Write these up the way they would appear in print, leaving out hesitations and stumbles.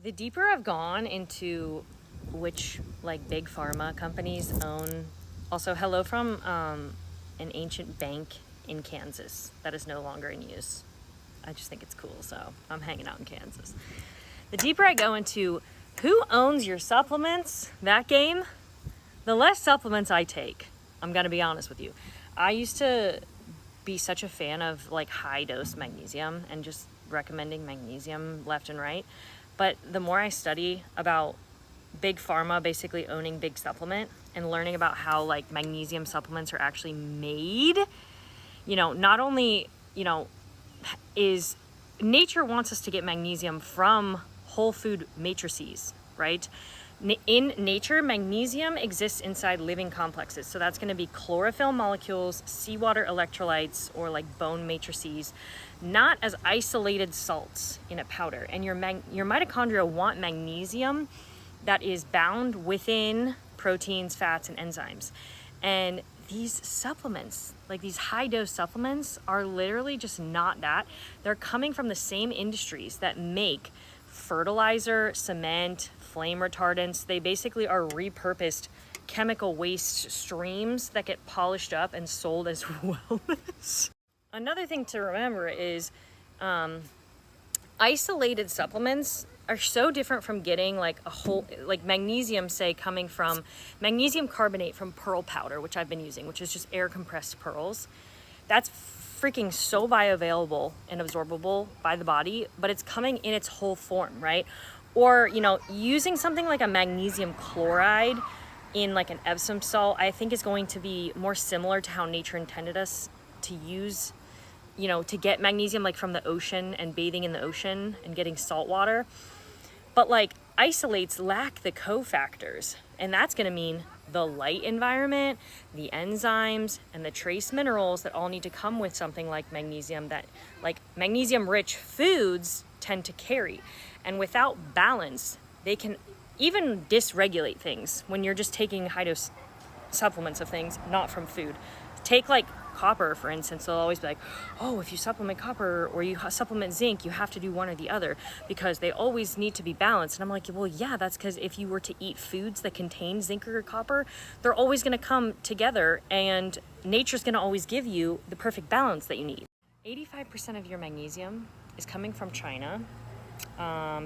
The deeper I've gone into which like big pharma companies own, also hello from an ancient bank in Kansas that is no longer in use. I just think it's cool, so I'm hanging out in Kansas. The deeper I go into who owns your supplements, that game, the less supplements I take. I'm gonna be honest with you. I used to be such a fan of like high dose magnesium and just recommending magnesium left and right. But the more I study about big pharma basically owning big supplement and learning about how like magnesium supplements are actually made, not only, is nature wants us to get magnesium from whole food matrices, right? In nature, magnesium exists inside living complexes. So that's going to be chlorophyll molecules, seawater electrolytes, or like bone matrices, not as isolated salts in a powder. And your mitochondria want magnesium that is bound within proteins, fats, and enzymes. And these supplements, like these high dose supplements, are literally just not that. They're coming from the same industries that make fertilizer, cement, flame retardants. They basically are repurposed chemical waste streams that get polished up and sold as wellness. Another thing to remember is isolated supplements are so different from getting like a whole, like magnesium, say coming from magnesium carbonate from pearl powder, which I've been using, which is just air compressed pearls. That's freaking so bioavailable and absorbable by the body, but it's coming in its whole form, right? Or, using something like a magnesium chloride in like an Epsom salt, I think is going to be more similar to how nature intended us to use, to get magnesium like from the ocean and bathing in the ocean and getting salt water. But like isolates lack the cofactors, and that's going to mean the light environment, the enzymes, and the trace minerals that all need to come with something like magnesium, that like magnesium rich foods tend to carry. And without balance, they can even dysregulate things when you're just taking high dose supplements of things not from food. Take like copper, for instance. They'll always be like, oh, if you supplement copper or you supplement zinc, you have to do one or the other because they always need to be balanced. And I'm like, well, yeah, that's because if you were to eat foods that contain zinc or copper, they're always going to come together and nature's going to always give you the perfect balance that you need. 85% of your magnesium is coming from China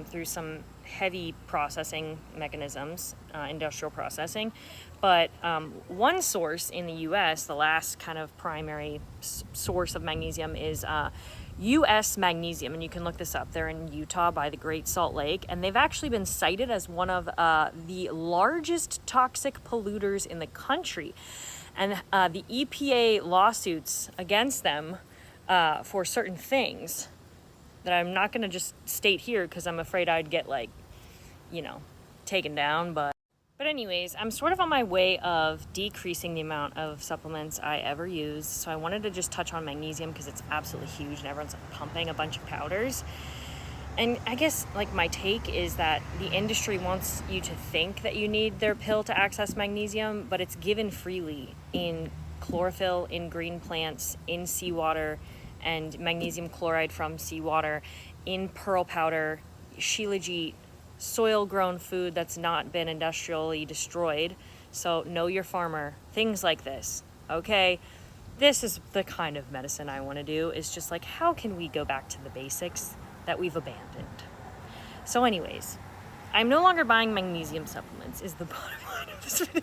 through some heavy processing mechanisms, industrial processing. But one source in the US, the last kind of primary source of magnesium is US Magnesium. And you can look this up. They're in Utah by the Great Salt Lake. And they've actually been cited as one of the largest toxic polluters in the country. And the EPA lawsuits against them for certain things that I'm not going to just state here because I'm afraid I'd get taken down. But anyways, I'm sort of on my way of decreasing the amount of supplements I ever use. So I wanted to just touch on magnesium because it's absolutely huge and everyone's pumping a bunch of powders. And I guess like my take is that the industry wants you to think that you need their pill to access magnesium, but it's given freely in chlorophyll, in green plants, in seawater, and magnesium chloride from seawater, in pearl powder, shilajit, soil-grown food that's not been industrially destroyed. So know your farmer, things like this, okay? This is the kind of medicine I want to do, is just like, how can we go back to the basics that we've abandoned? So anyways, I'm no longer buying magnesium supplements is the bottom line of this video.